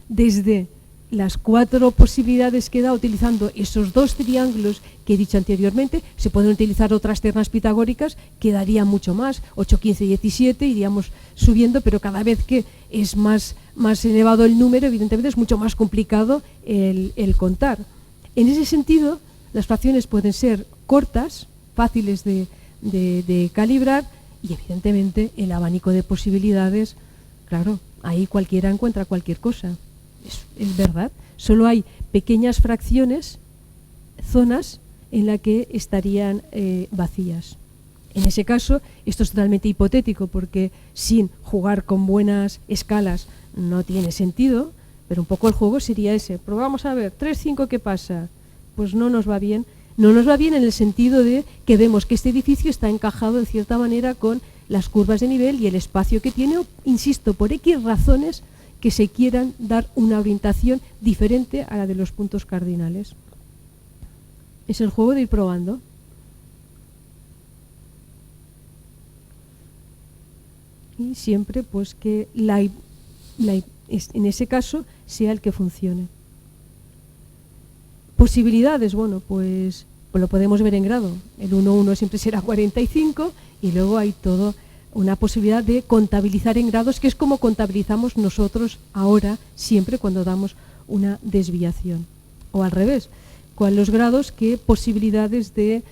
desde las 4 posibilidades que da utilizando esos dos triángulos que he dicho anteriormente, se pueden utilizar otras ternas pitagóricas que darían mucho más, 8, 15, 17, iríamos subiendo, pero cada vez que es más elevado el número, evidentemente es mucho más complicado el contar. En ese sentido, las fracciones pueden ser cortas, fáciles de calibrar, y evidentemente el abanico de posibilidades, claro, ahí cualquiera encuentra cualquier cosa. Es verdad, solo hay pequeñas fracciones, zonas en las que estarían vacías. En ese caso, esto es totalmente hipotético, porque sin jugar con buenas escalas no tiene sentido, pero un poco el juego sería ese. Probamos a ver, 3, 5, ¿qué pasa? Pues no nos va bien. No nos va bien en el sentido de que vemos que este edificio está encajado de cierta manera con las curvas de nivel y el espacio que tiene, insisto, por X razones que se quieran dar una orientación diferente a la de los puntos cardinales. Es el juego de ir probando. Y siempre pues que en ese caso sea el que funcione. Posibilidades, bueno, pues lo podemos ver en grado. El 1,1 siempre será 45 y luego hay todo una posibilidad de contabilizar en grados, que es como contabilizamos nosotros ahora siempre cuando damos una desviación. O al revés, con los grados, qué posibilidades de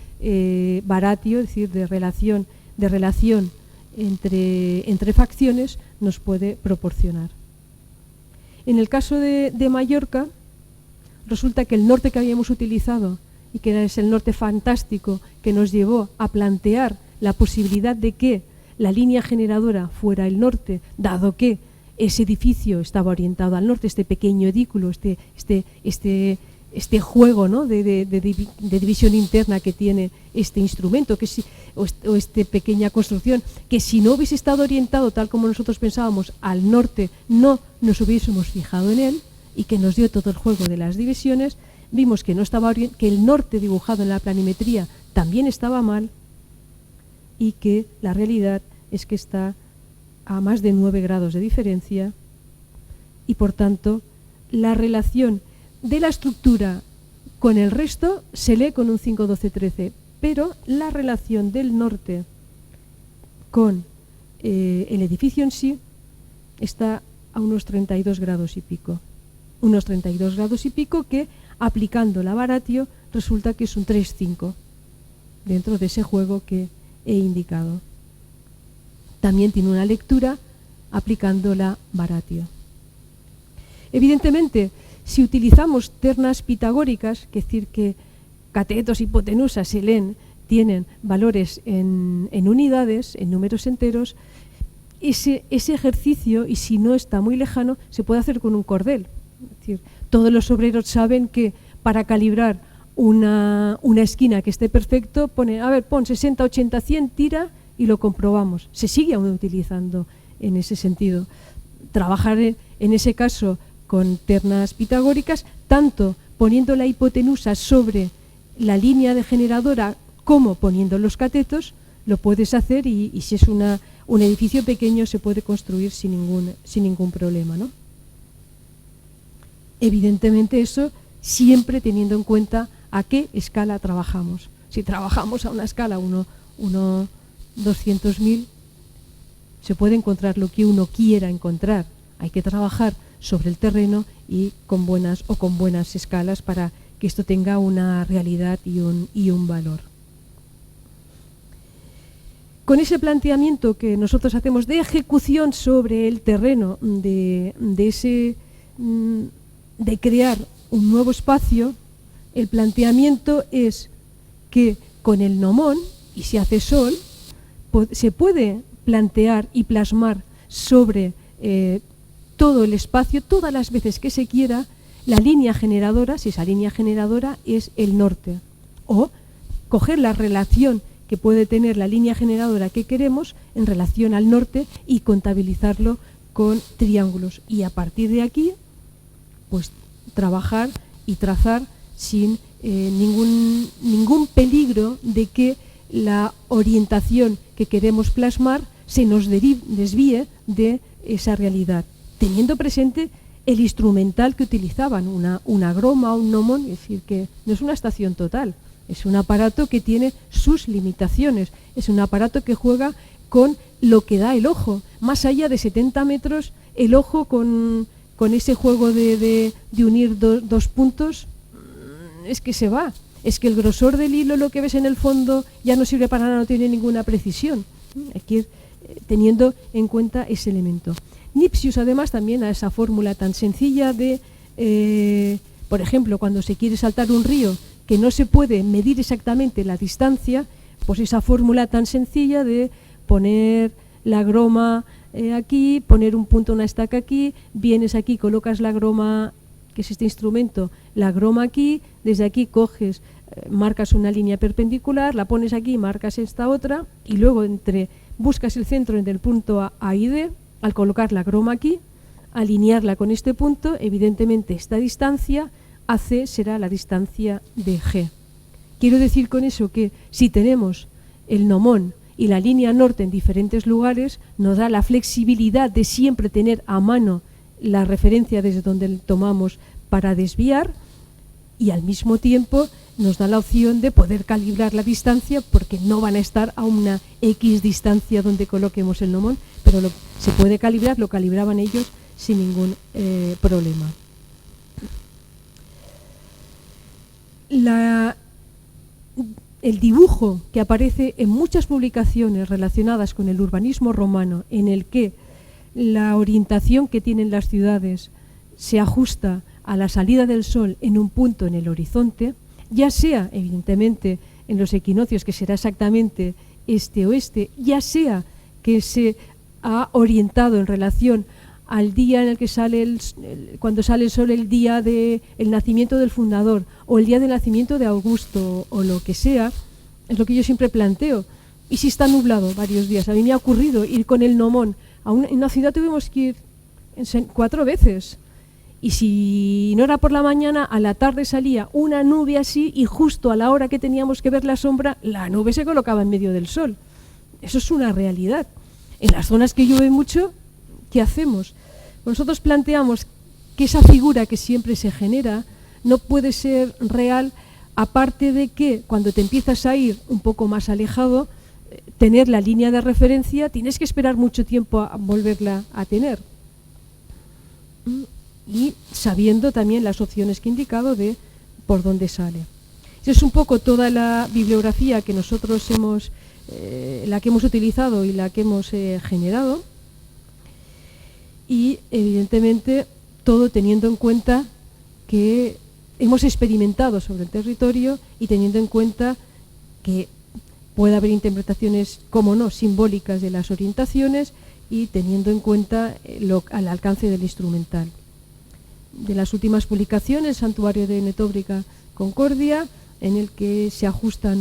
varatio, es decir, de relación entre facciones nos puede proporcionar. En el caso de Mallorca, resulta que el norte que habíamos utilizado, y que es el norte fantástico que nos llevó a plantear la posibilidad de que la línea generadora fuera el norte, dado que ese edificio estaba orientado al norte, este pequeño edículo, este juego, ¿no?, de división interna que tiene este instrumento, o esta pequeña construcción, que si no hubiese estado orientado tal como nosotros pensábamos al norte, no nos hubiésemos fijado en él, y que nos dio todo el juego de las divisiones. Vimos que no estaba que el norte dibujado en la planimetría también estaba mal, y que la realidad es que está a más de 9 grados de diferencia y por tanto la relación de la estructura con el resto se lee con un 5, 12, 13, pero la relación del norte con el edificio en sí está a unos 32 grados y pico. Unos 32 grados y pico que, aplicando la Baratio, resulta que es un 3,5 dentro de ese juego que he indicado. También tiene una lectura aplicando la Baratio. Evidentemente, si utilizamos ternas pitagóricas, es decir, que catetos y hipotenusa se leen, tienen valores en unidades, en números enteros, ese ejercicio, y si no está muy lejano, se puede hacer con un cordel. Es decir, todos los obreros saben que para calibrar una esquina que esté perfecto, pon 60, 80, 100, tira y lo comprobamos. Se sigue aún utilizando en ese sentido. Trabajar en ese caso con ternas pitagóricas, tanto poniendo la hipotenusa sobre la línea de generadora como poniendo los catetos, lo puedes hacer y si es un edificio pequeño se puede construir sin ningún problema, ¿no? Evidentemente eso siempre teniendo en cuenta a qué escala trabajamos. Si trabajamos a una escala 200.000, se puede encontrar lo que uno quiera encontrar. Hay que trabajar sobre el terreno y con buenas escalas para que esto tenga una realidad y un valor. Con ese planteamiento que nosotros hacemos de ejecución sobre el terreno, de crear un nuevo espacio, el planteamiento es que con el gnomón, y si hace sol, se puede plantear y plasmar sobre todo el espacio, todas las veces que se quiera, la línea generadora, si esa línea generadora es el norte, o coger la relación que puede tener la línea generadora que queremos en relación al norte y contabilizarlo con triángulos. Y a partir de aquí, pues trabajar y trazar sin ningún peligro de que la orientación que queremos plasmar se nos desvíe de esa realidad, teniendo presente el instrumental que utilizaban, una groma o un gnomón, es decir, que no es una estación total, es un aparato que tiene sus limitaciones, es un aparato que juega con lo que da el ojo. Más allá de 70 metros, el ojo con ese juego de unir dos puntos, es que se va. Es que el grosor del hilo, lo que ves en el fondo, ya no sirve para nada, no tiene ninguna precisión. Hay que ir teniendo en cuenta ese elemento. Nipsius, además, también a esa fórmula tan sencilla de, por ejemplo, cuando se quiere saltar un río, que no se puede medir exactamente la distancia, pues esa fórmula tan sencilla de poner la groma aquí, poner un punto, una estaca aquí, vienes aquí, colocas la groma, que es este instrumento, la groma aquí, desde aquí coges, marcas una línea perpendicular, la pones aquí, marcas esta otra, y luego buscas el centro entre el punto A y D, al colocar la groma aquí, alinearla con este punto, evidentemente esta distancia AC será la distancia de G. Quiero decir con eso que si tenemos el gnomón y la línea norte en diferentes lugares, nos da la flexibilidad de siempre tener a mano la referencia desde donde tomamos para desviar, y al mismo tiempo nos da la opción de poder calibrar la distancia, porque no van a estar a una X distancia donde coloquemos el gnomón, pero se puede calibrar, lo calibraban ellos sin ningún problema. El dibujo que aparece en muchas publicaciones relacionadas con el urbanismo romano, en el que la orientación que tienen las ciudades se ajusta a la salida del sol en un punto en el horizonte, ya sea evidentemente en los equinoccios, que será exactamente este-oeste, ya sea que se ha orientado en relación al día en el que cuando sale el sol, el día del nacimiento del fundador o el día del nacimiento de Augusto o lo que sea, es lo que yo siempre planteo. ¿Y si está nublado varios días? A mí me ha ocurrido ir con el gnomón. En una ciudad tuvimos que ir 4 veces. Y si no era por la mañana, a la tarde salía una nube así y justo a la hora que teníamos que ver la sombra, la nube se colocaba en medio del sol. Eso es una realidad. En las zonas que llueve mucho, ¿qué hacemos? Nosotros planteamos que esa figura que siempre se genera no puede ser real, aparte de que cuando te empiezas a ir un poco más alejado, tener la línea de referencia, tienes que esperar mucho tiempo a volverla a tener. Y sabiendo también las opciones que he indicado de por dónde sale. Esa es un poco toda la bibliografía que nosotros la que hemos utilizado y la que hemos generado. Y evidentemente todo teniendo en cuenta que hemos experimentado sobre el territorio y teniendo en cuenta que puede haber interpretaciones, como no, simbólicas de las orientaciones y teniendo en cuenta al alcance del instrumental. De las últimas publicaciones, Santuario de Netóbrica Concordia, en el que se ajustan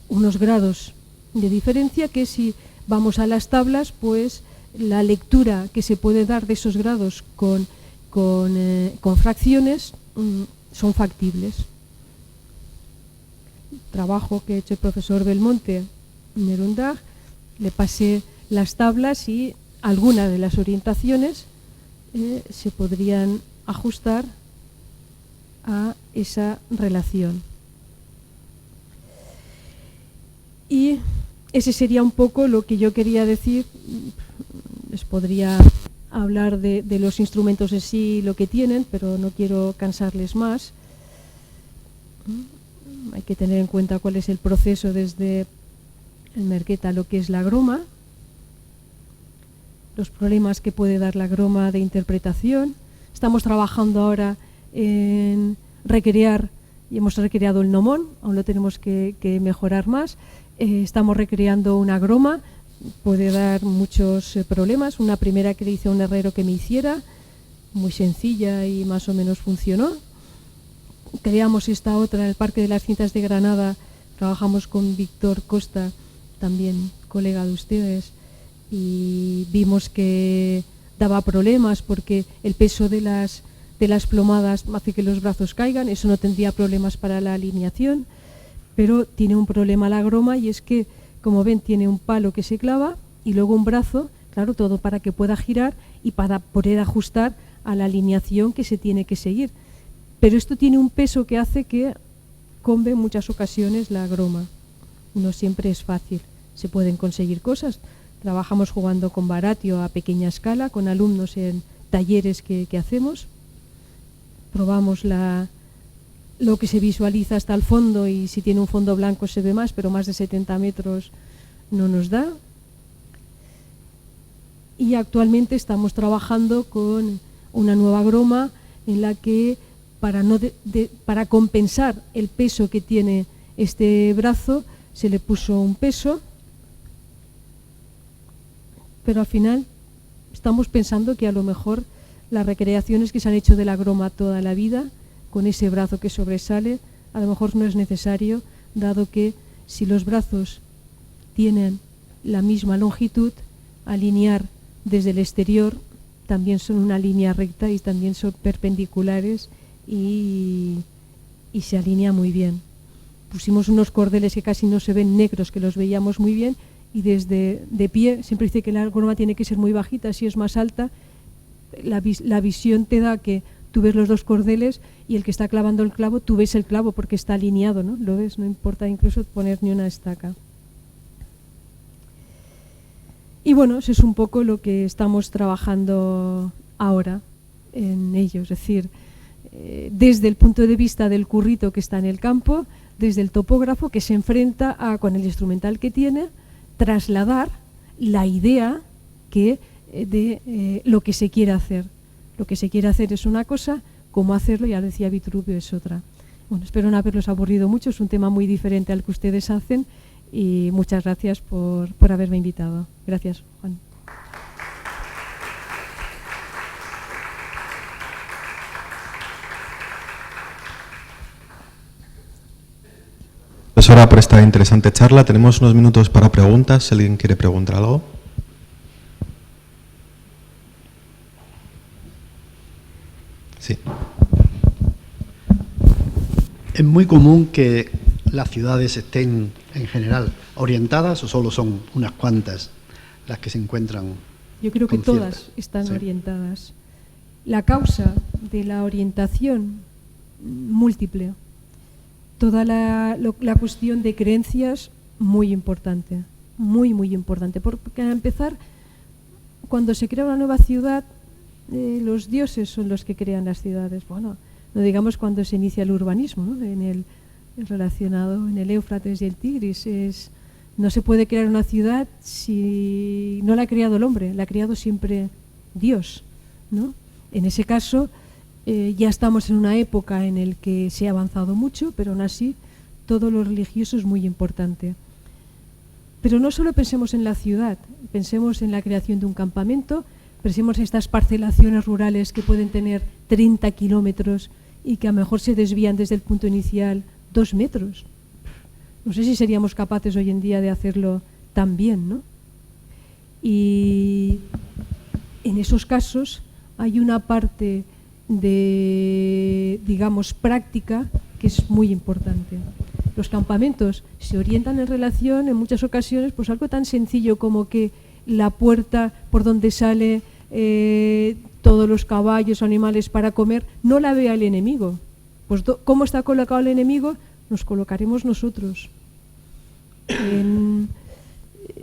unos grados de diferencia que si vamos a las tablas, pues la lectura que se puede dar de esos grados con fracciones son factibles. Trabajo que ha hecho el profesor Belmonte en Nerundag, le pasé las tablas y algunas de las orientaciones se podrían ajustar a esa relación. Y ese sería un poco lo que yo quería decir. Les podría hablar de los instrumentos en sí, lo que tienen, pero no quiero cansarles más. Hay que tener en cuenta cuál es el proceso desde el merqueta a lo que es la groma, los problemas que puede dar la groma de interpretación. Estamos trabajando ahora en recrear, y hemos recreado el gnomón, aún lo tenemos que mejorar más. Estamos recreando una groma, puede dar muchos problemas. Una primera que le hice a un herrero que me hiciera, muy sencilla y más o menos funcionó. Creamos esta otra en el Parque de las Cintas de Granada, trabajamos con Víctor Costa, también colega de ustedes, y vimos que daba problemas porque el peso de las plomadas hace que los brazos caigan. Eso no tendría problemas para la alineación, pero tiene un problema la groma, y es que, como ven, tiene un palo que se clava y luego un brazo, claro, todo para que pueda girar y para poder ajustar a la alineación que se tiene que seguir. Pero esto tiene un peso que hace que combe en muchas ocasiones la groma. No siempre es fácil, se pueden conseguir cosas. Trabajamos jugando con baratio a pequeña escala, con alumnos en talleres que hacemos. Probamos lo que se visualiza hasta el fondo, y si tiene un fondo blanco se ve más, pero más de 70 metros no nos da. Y actualmente estamos trabajando con una nueva groma en la que para compensar el peso que tiene este brazo se le puso un peso, pero al final estamos pensando que a lo mejor las recreaciones que se han hecho de la groma toda la vida, con ese brazo que sobresale, a lo mejor no es necesario, dado que si los brazos tienen la misma longitud, alinear desde el exterior también son una línea recta y también son perpendiculares y se alinea muy bien. Pusimos unos cordeles que casi no se ven, negros, que los veíamos muy bien, y desde de pie, siempre dice que la groma tiene que ser muy bajita, si es más alta, la visión te da que tú ves los dos cordeles y el que está clavando el clavo, tú ves el clavo porque está alineado, ¿no? Lo ves, no importa incluso poner ni una estaca. Y bueno, eso es un poco lo que estamos trabajando ahora en ello, es decir, desde el punto de vista del currito que está en el campo, desde el topógrafo que se enfrenta con el instrumental que tiene, trasladar la idea de lo que se quiere hacer. Lo que se quiere hacer es una cosa, cómo hacerlo, ya decía Vitruvio, es otra. Bueno, espero no haberlos aburrido mucho, es un tema muy diferente al que ustedes hacen, y muchas gracias por haberme invitado. Gracias, Juan. Profesora, por esta interesante charla. Tenemos unos minutos para preguntas, si alguien quiere preguntar algo. Sí. Es muy común que las ciudades estén, en general, orientadas o solo son unas cuantas las que se encuentran? Yo creo que todas están orientadas. La causa de la orientación múltiple, toda la cuestión de creencias, muy importante, muy importante, porque a empezar, cuando se crea una nueva ciudad, los dioses son los que crean las ciudades. Bueno, no digamos cuando se inicia el urbanismo, ¿no? Relacionado en el Éufrates y el Tigris, no se puede crear una ciudad si no la ha creado el hombre, la ha creado siempre Dios, ¿no? En ese caso, ya estamos en una época en la que se ha avanzado mucho, pero aún así todo lo religioso es muy importante. Pero no solo pensemos en la ciudad, pensemos en la creación de un campamento, pensemos en estas parcelaciones rurales que pueden tener 30 kilómetros y que a lo mejor se desvían desde el punto inicial 2 metros. No sé si seríamos capaces hoy en día de hacerlo tan bien, ¿no? Y en esos casos hay una parte de, digamos, práctica que es muy importante. Los campamentos se orientan en relación, en muchas ocasiones, pues algo tan sencillo como que la puerta por donde sale todos los caballos o animales para comer no la vea el enemigo. Pues ¿cómo está colocado el enemigo? Nos colocaremos nosotros.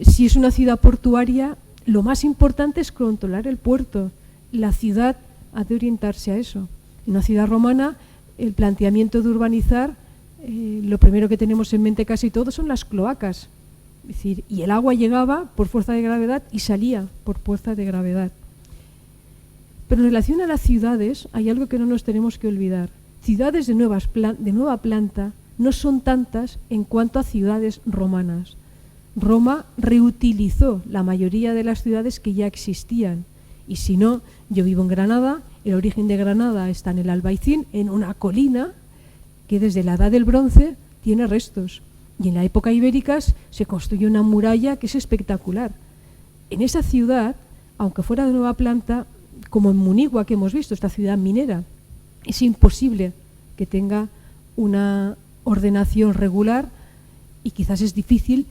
Si es una ciudad portuaria, lo más importante es controlar el puerto. La ciudad ha de orientarse a eso. En una ciudad romana, el planteamiento de urbanizar, lo primero que tenemos en mente casi todos son las cloacas. Es decir, y el agua llegaba por fuerza de gravedad y salía por fuerza de gravedad. Pero en relación a las ciudades, hay algo que no nos tenemos que olvidar. Ciudades de nueva planta no son tantas en cuanto a ciudades romanas. Roma reutilizó la mayoría de las ciudades que ya existían. Y si no, yo vivo en Granada, el origen de Granada está en el Albaicín, en una colina que desde la Edad del Bronce tiene restos. Y en la época ibérica se construyó una muralla que es espectacular. En esa ciudad, aunque fuera de nueva planta, como en Munigua que hemos visto, esta ciudad minera, es imposible que tenga una ordenación regular y quizás es difícil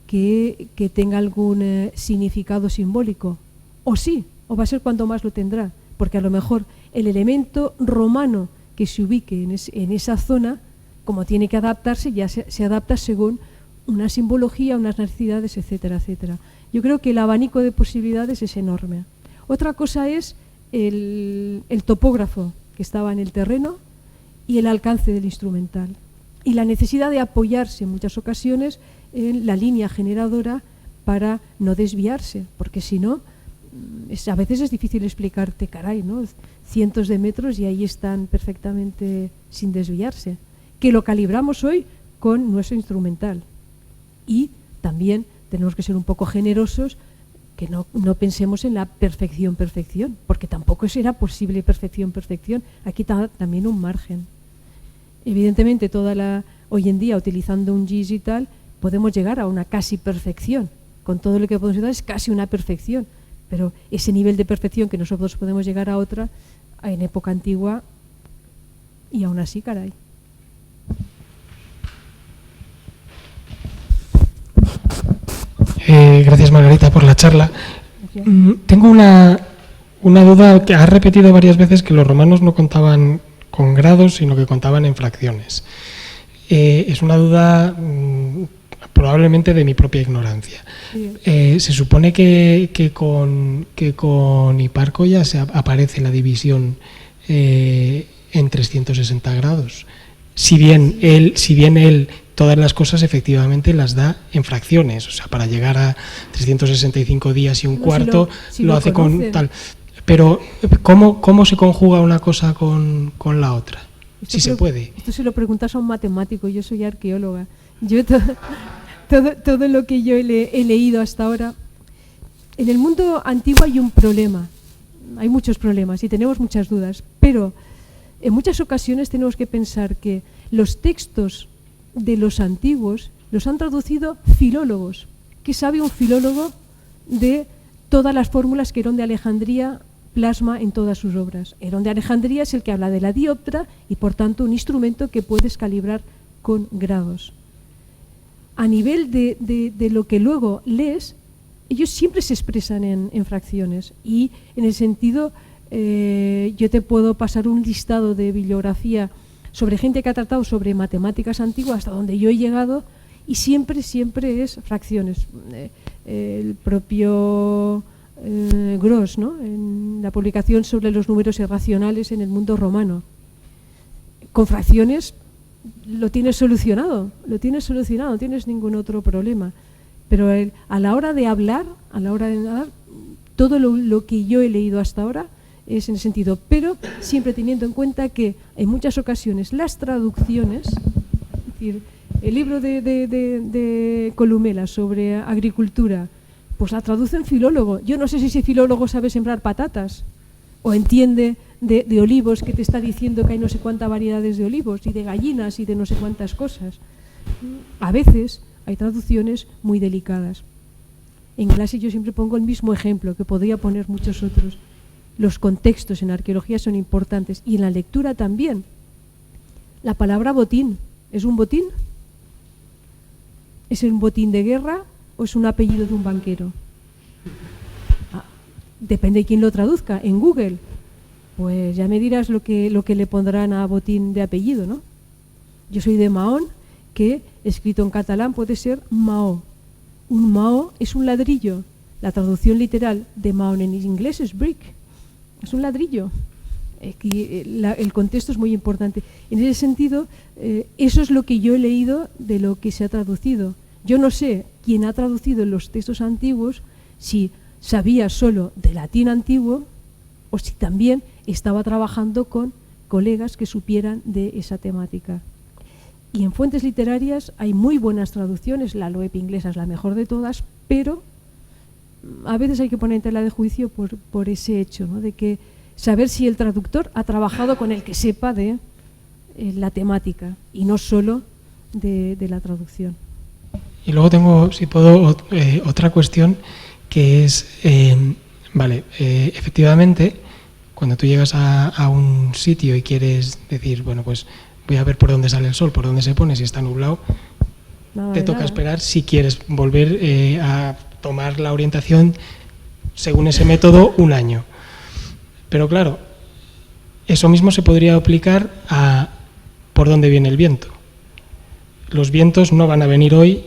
que tenga algún significado simbólico. O sí, o va a ser cuanto más lo tendrá, porque a lo mejor el elemento romano que se ubique en esa zona, como tiene que adaptarse, ya se adapta según una simbología, unas necesidades, etcétera, etcétera. Yo creo que el abanico de posibilidades es enorme. Otra cosa es el topógrafo que estaba en el terreno y el alcance del instrumental. Y la necesidad de apoyarse en muchas ocasiones en la línea generadora para no desviarse, porque si no, a veces es difícil explicarte, caray, ¿no? Cientos de metros y ahí están perfectamente sin desviarse. Que lo calibramos hoy con nuestro instrumental. Y también tenemos que ser un poco generosos, que no pensemos en la perfección, porque tampoco será posible perfección. Aquí está también un margen. Evidentemente, hoy en día, utilizando un GIS y tal, podemos llegar a una casi perfección. Con todo lo que podemos llegar es casi una perfección. Pero ese nivel de perfección que nosotros podemos llegar a otra, en época antigua, y aún así, caray. Gracias, Margarita, por la charla. Tengo una duda que has repetido varias veces, que los romanos no contaban con grados, sino que contaban en fracciones. Es una duda probablemente de mi propia ignorancia. Se supone que con Hiparco ya aparece la división en 360 grados. Si bien él todas las cosas efectivamente las da en fracciones, o sea, para llegar a 365 días y un cuarto lo hace con tal. Pero ¿cómo se conjuga una cosa con la otra? Si se puede. Esto se lo preguntas a un matemático, yo soy arqueóloga. Yo todo lo que yo he leído hasta ahora, en el mundo antiguo hay un problema, hay muchos problemas y tenemos muchas dudas, pero en muchas ocasiones tenemos que pensar que los textos de los antiguos los han traducido filólogos. ¿Qué sabe un filólogo de todas las fórmulas que Herón de Alejandría plasma en todas sus obras? Herón de Alejandría es el que habla de la dioptra y por tanto un instrumento que puedes calibrar con grados. a nivel de lo que luego lees, ellos siempre se expresan en fracciones. Y en el sentido, yo te puedo pasar un listado de bibliografía sobre gente que ha tratado sobre matemáticas antiguas hasta donde yo he llegado, y siempre es fracciones. El propio Gross, ¿no?, en la publicación sobre los números irracionales en el mundo romano, con fracciones lo tienes solucionado, no tienes ningún otro problema. Pero a la hora de hablar, todo lo que yo he leído hasta ahora es en ese sentido, pero siempre teniendo en cuenta que en muchas ocasiones las traducciones, es decir, el libro de Columela sobre agricultura, pues la traduce un filólogo. Yo no sé si ese filólogo sabe sembrar patatas o entiende de olivos, que te está diciendo que hay no sé cuántas variedades de olivos y de gallinas y de no sé cuántas cosas. A veces hay traducciones muy delicadas. En clase yo siempre pongo el mismo ejemplo, que podría poner muchos otros. Los contextos en arqueología son importantes, y en la lectura también. La palabra botín, ¿es un botín? ¿Es un botín de guerra o es un apellido de un banquero? Depende de quién lo traduzca. En Google, pues ya me dirás lo que le pondrán a botín de apellido, ¿no? Yo soy de Mahón, que escrito en catalán puede ser Maó. Un Maó es un ladrillo. La traducción literal de Mahón en inglés es brick. Es un ladrillo. El contexto es muy importante. En ese sentido, eso es lo que yo he leído de lo que se ha traducido. Yo no sé quién ha traducido los textos antiguos, si sabía solo de latín antiguo o si también estaba trabajando con colegas que supieran de esa temática. Y en fuentes literarias hay muy buenas traducciones, la Loeb inglesa es la mejor de todas, pero a veces hay que poner en tela de juicio por ese hecho, ¿no?, de que saber si el traductor ha trabajado con el que sepa de la temática y no solo de la traducción. Y luego tengo, si puedo, otra cuestión, que es, efectivamente, cuando tú llegas a un sitio y quieres decir, bueno, pues voy a ver por dónde sale el sol, por dónde se pone, si está nublado, te toca esperar si quieres volver a tomar la orientación según ese método un año. Pero claro, eso mismo se podría aplicar a por dónde viene el viento. Los vientos no van a venir hoy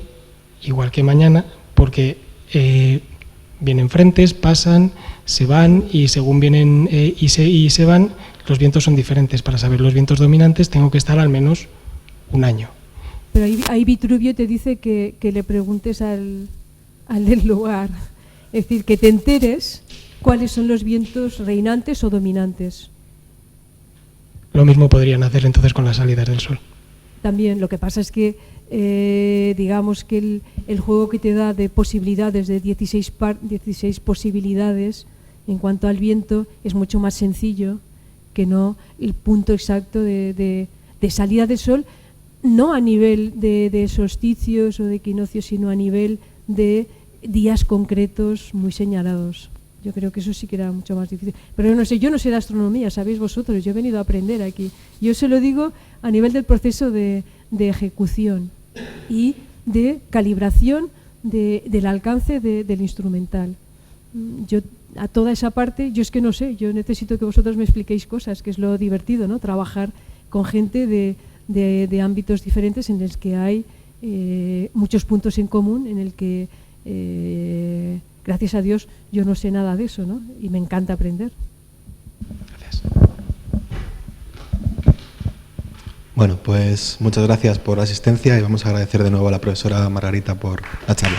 igual que mañana, porque vienen frentes, pasan, se van, y según vienen y se van, los vientos son diferentes. Para saber los vientos dominantes tengo que estar al menos un año. Pero ahí Vitruvio te dice que le preguntes al del lugar, es decir, que te enteres cuáles son los vientos reinantes o dominantes. Lo mismo podrían hacer entonces con las salidas del sol. También, lo que pasa es que digamos que el juego que te da de posibilidades, de 16 posibilidades en cuanto al viento, es mucho más sencillo que no el punto exacto de salida del sol, no a nivel de solsticios o de equinoccios, sino a nivel de días concretos muy señalados. Yo creo que eso sí que era mucho más difícil. Pero no sé, yo no sé de astronomía, sabéis vosotros, yo he venido a aprender aquí. Yo se lo digo a nivel del proceso de ejecución y de calibración del alcance del instrumental. Yo a toda esa parte, yo es que no sé, yo necesito que vosotros me expliquéis cosas, que es lo divertido, ¿no? Trabajar con gente de ámbitos diferentes en los que hay muchos puntos en común, en el que gracias a Dios yo no sé nada de eso, ¿no? Y me encanta aprender. Gracias. Bueno, pues muchas gracias por la asistencia y vamos a agradecer de nuevo a la profesora Margarita por la charla.